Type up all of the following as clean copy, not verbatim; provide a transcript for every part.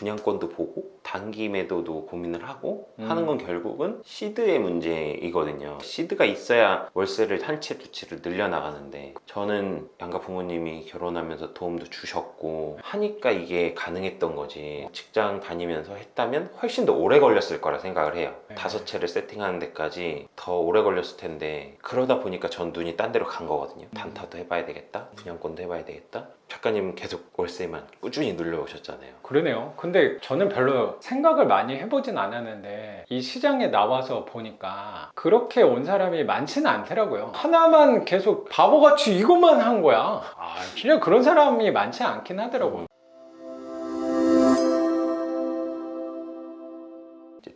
분양권도 보고 단기 매도도 고민을 하고 하는 건 결국은 시드의 문제이거든요. 시드가 있어야 월세를 한 채 두 채를 늘려나가는데, 저는 양가 부모님이 결혼하면서 도움도 주셨고 하니까 이게 가능했던 거지, 직장 다니면서 했다면 훨씬 더 오래 걸렸을 거라 생각을 해요. 네. 5채를 세팅하는 데까지 더 오래 걸렸을 텐데, 그러다 보니까 전 눈이 딴 데로 간 거거든요. 단타도 해봐야 되겠다, 분양권도 해봐야 되겠다. 작가님은 계속 월세만 꾸준히 눌러오셨잖아요. 그러네요. 근데 저는 별로 생각을 많이 해보진 않았는데 이 시장에 나와서 보니까 그렇게 온 사람이 많지는 않더라고요. 하나만 계속 바보같이 이것만 한 거야. 진짜 그런 사람이 많지 않긴 하더라고요.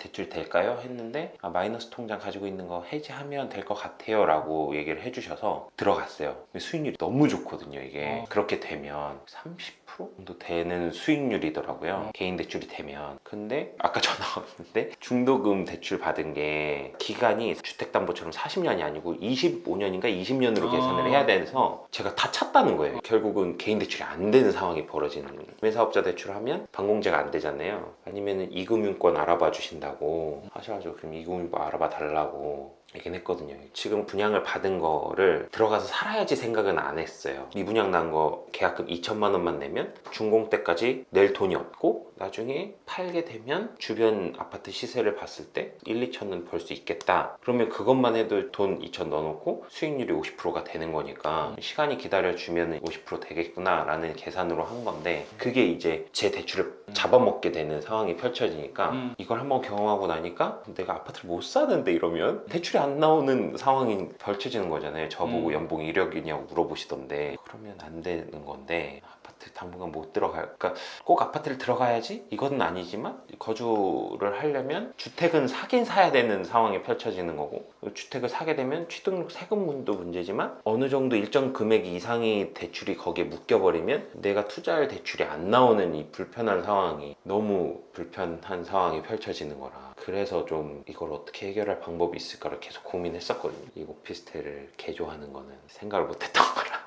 대출 될까요? 했는데 마이너스 통장 가지고 있는 거 해지하면 될 것 같아요 라고 얘기를 해주셔서 들어갔어요. 수익률이 너무 좋거든요. 이게 그렇게 되면 30% 정도 되는 수익률이더라고요. 개인 대출이 되면. 근데 아까 전화 왔는데 중도금 대출 받은 게 기간이 주택담보처럼 40년이 아니고 25년인가 20년으로 계산을 해야 돼서 제가 다 찼다는 거예요. 결국은 개인 대출이 안 되는 상황이 벌어지는 거예요. 구매사업자 대출하면 반공제가 안 되잖아요. 아니면 이금융권 알아봐 주신다고 하셔가지고 그럼 이금융권 알아봐 달라고 얘기는 했거든요. 지금 분양을 받은 거를 들어가서 살아야지 생각은 안 했어요. 미분양 난 거 계약금 2천만 원만 내면 준공 때까지 낼 돈이 없고 나중에 팔게 되면 주변 아파트 시세를 봤을 때 1, 2천은 벌 수 있겠다. 그러면 그것만 해도 돈 2천 넣어놓고 수익률이 50%가 되는 거니까 시간이 기다려주면 50% 되겠구나 라는 계산으로 한 건데, 그게 이제 제 대출을 잡아먹게 되는 상황이 펼쳐지니까 이걸 한번 경험하고 나니까 내가 아파트를 못 사는데 이러면 대출이 안 나오는 상황이 펼쳐지는 거잖아요. 저보고 연봉이 1억이냐고 물어보시던데, 그러면 안 되는 건데 아파트 당분간 못 들어갈, 그러니까 꼭 아파트를 들어가야지 이건 아니지만 거주를 하려면 주택은 사긴 사야 되는 상황이 펼쳐지는 거고, 주택을 사게 되면 취등록 세금도 문제지만 어느 정도 일정 금액 이상의 대출이 거기에 묶여버리면 내가 투자할 대출이 안 나오는 이 불편한 상황이, 너무 불편한 상황이 펼쳐지는 거라. 그래서 좀 이걸 어떻게 해결할 방법이 있을까를 계속 고민했었거든요. 이 오피스텔을 개조하는 거는 생각을 못했던 거라.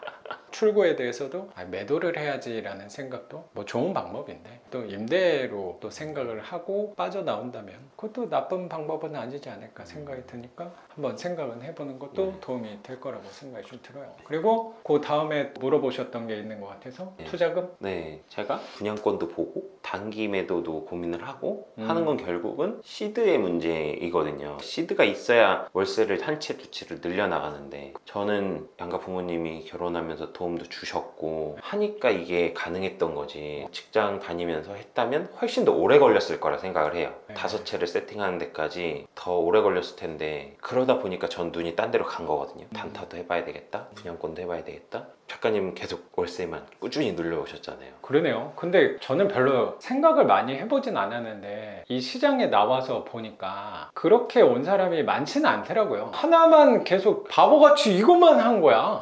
출구에 대해서도 매도를 해야지라는 생각도 뭐 좋은 방법인데, 또 임대로 또 생각을 하고 빠져나온다면 그것도 나쁜 방법은 아니지 않을까 생각이 드니까 한번 생각은 해보는 것도 도움이 될 거라고 생각이 좀 들어요. 그리고 그 다음에 물어보셨던 게 있는 것 같아서 투자금? 네, 제가 분양권도 보고 단기 매도도 고민을 하고 하는 건 결국은 시드의 문제이거든요. 시드가 있어야 월세를 한 채 두 채를 늘려나가는데, 저는 양가 부모님이 결혼하면서 도움도 주셨고 하니까 이게 가능했던 거지, 직장 다니면서 했다면 훨씬 더 오래 걸렸을 거라 생각을 해요. 5채를 세팅하는 데까지 더 오래 걸렸을 텐데, 그러다 보니까 전 눈이 딴 데로 간 거거든요. 단타도 해봐야 되겠다, 분양권도 해봐야 되겠다. 작가님은 계속 월세만 꾸준히 눌러오셨잖아요. 그러네요. 근데 저는 별로 생각을 많이 해보진 않았는데 이 시장에 나와서 보니까 그렇게 온 사람이 많지는 않더라고요. 하나만 계속 바보같이 이것만 한 거야.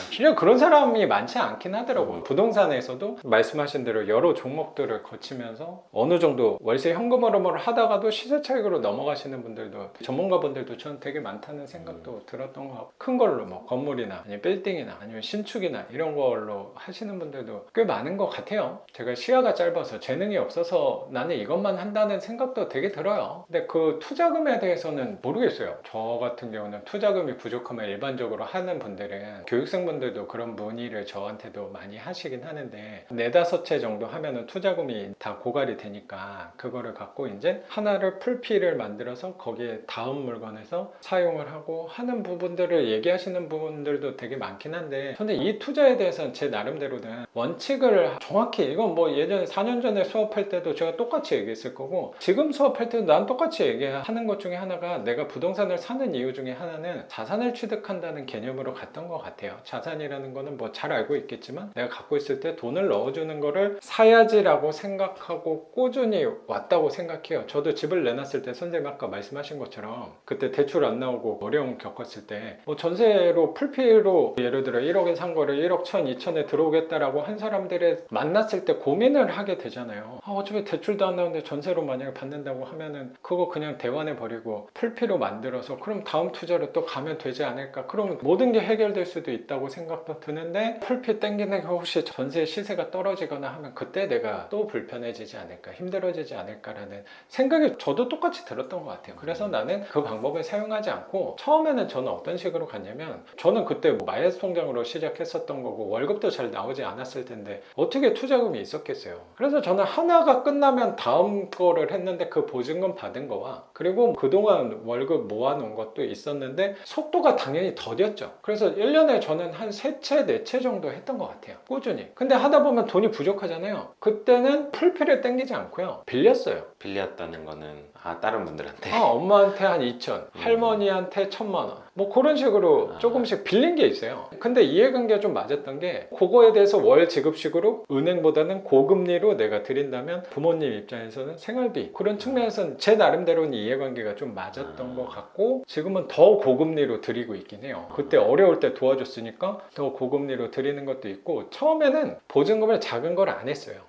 진짜 그런 사람이 많지 않긴 하더라고요. 부동산에서도 말씀하신 대로 여러 종목들을 거치면서 어느 정도 월세 현금으로 하다가도 시세 차익으로 넘어가시는 분들도, 전문가분들도 저는 되게 많다는 생각도 들었던 것 같고, 큰 걸로 뭐 건물이나 아니면 빌딩이나 아니면 신축이나 이런 걸로 하시는 분들도 꽤 많은 것 같아요. 제가 시야가 짧아서 재능이 없어서 나는 이것만 한다는 생각도 되게 들어요. 근데 그 투자금에 대해서는 모르겠어요. 저 같은 경우는 투자금이 부족하면 일반적으로 하는 분들은, 교육생분들도 그런 문의를 저한테도 많이 하시긴 하는데, 4-5채 정도 하면은 투자금이 다 고갈이 되니까 그거를 갖고 이제 하나를 풀피를 만들어서 거기에 다음 물건에서 사용을 하고 하는 부분들을 얘기하시는 분들도 되게 많긴 한데, 근데 이 투자에 대해서는 제 나름대로는 원칙을 정확히, 이건 뭐 예전에 4년 전에 수업할 때도 제가 똑같이 얘기했을 거고 지금 수업할 때도 난 똑같이 얘기하는 것 중에 하나가, 내가 부동산을 사는 이유 중에 하나는 자산을 취득한다는 개념으로 갔던 것 같아요. 자산이라는 거는 뭐 잘 알고 있겠지만 내가 갖고 있을 때 돈을 넣어주는 거를 사야지라고 생각하고 꾸준히 왔다고 생각해요. 저도 집을 내놨을 때 선생님 아까 말씀하신 것처럼 그때 대출 안 나오고 어려움 겪었을 때 뭐 전세로 풀피로 예를 들어 1억에 산 거를 거를 1억 1천, 2천에 들어오겠다라고 한 사람들을 만났을 때 고민을 하게 되잖아요. 어차피 대출도 안 나오는데 전세로 만약에 받는다고 하면은 그거 그냥 대환해 버리고 풀피로 만들어서 그럼 다음 투자로 또 가면 되지 않을까? 그러면 모든 게 해결될 수도 있다고 생각도 드는데 풀피 땡기는 게 혹시 전세 시세가 떨어지거나 하면 그때 내가 또 불편해지지 않을까? 힘들어지지 않을까라는 생각이 저도 똑같이 들었던 것 같아요. 그래서 나는 그 방법을 사용하지 않고 처음에는 저는 어떤 식으로 갔냐면 저는 그때 뭐 마이너스 통장으로 시작했었던 거고 월급도 잘 나오지 않았을 텐데 어떻게 투자금이 있었겠어요. 그래서 저는 하나가 끝나면 다음 거를 했는데 그 보증금 받은 거와 그리고 그동안 월급 모아놓은 것도 있었는데 속도가 당연히 더뎠죠. 그래서 1년에 저는 한 3채, 4채 정도 했던 것 같아요. 꾸준히. 근데 하다 보면 돈이 부족하잖아요. 그때는 풀피를 땡기지 않고요. 빌렸어요. 빌렸다는 거는 다른 분들한테. 엄마한테 한 2천, 할머니한테 1,000만 원. 뭐 그런 식으로 조금씩 빌린 게 있어요. 근데 이해관계가 좀 맞았던 게 그거에 대해서 월 지급식으로 은행보다는 고금리로 내가 드린다면 부모님 입장에서는 생활비 그런 측면에서는 제 나름대로는 이해관계가 좀 맞았던 것 같고 지금은 더 고금리로 드리고 있긴 해요. 그때 어려울 때 도와줬으니까 더 고금리로 드리는 것도 있고 처음에는 보증금을 작은 걸 안 했어요.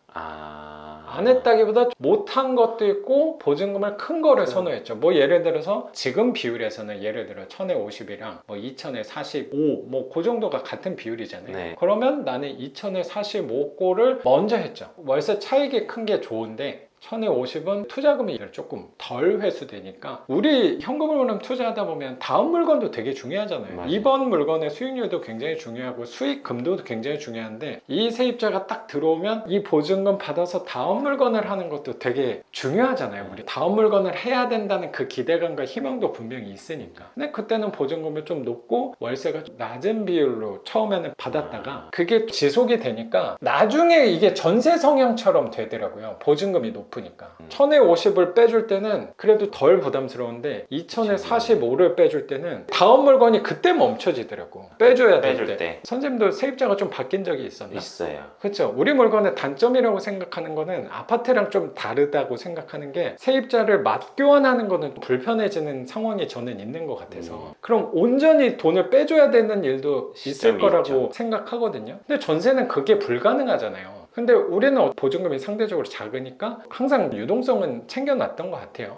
안 했다기보다 못한 것도 있고 보증금을 큰 거를 선호했죠. 뭐 예를 들어서 지금 비율에서는 예를 들어 1000에 50이랑 뭐 2000에 45 뭐 그 정도가 같은 비율이잖아요. 네. 그러면 나는 2000에 45거를 먼저 했죠. 월세 차익이 큰 게 좋은데 1000에 50은 투자금이 조금 덜 회수되니까 우리 현금으로 투자하다 보면 다음 물건도 되게 중요하잖아요. 맞아요. 이번 물건의 수익률도 굉장히 중요하고 수익금도 굉장히 중요한데 이 세입자가 딱 들어오면 이 보증금 받아서 다음 물건을 하는 것도 되게 중요하잖아요. 우리 다음 물건을 해야 된다는 그 기대감과 희망도 분명히 있으니까. 근데 그때는 보증금이 좀 높고 월세가 좀 낮은 비율로 처음에는 받았다가 그게 지속이 되니까 나중에 이게 전세 성향처럼 되더라고요. 보증금이 높으니까 1000에 50을 빼줄 때는 그래도 덜 부담스러운데 2000에 45를 빼줄 때는 다음 물건이 그때 멈춰지더라고. 빼줘야 될 빼줄 때. 때. 선생님도 세입자가 좀 바뀐 적이 있었나? 있어요. 그렇죠. 우리 물건의 단점이라고 생각하는 거는 아파트랑 좀 다르다고 생각하는 게 세입자를 맞교환하는 거는 불편해지는 상황이 저는 있는 것 같아서 그럼 온전히 돈을 빼줘야 되는 일도 있을 시점이 거라고 있죠. 생각하거든요. 근데 전세는 그게 불가능하잖아요. 근데 우리는 보증금이 상대적으로 작으니까 항상 유동성은 챙겨놨던 것 같아요.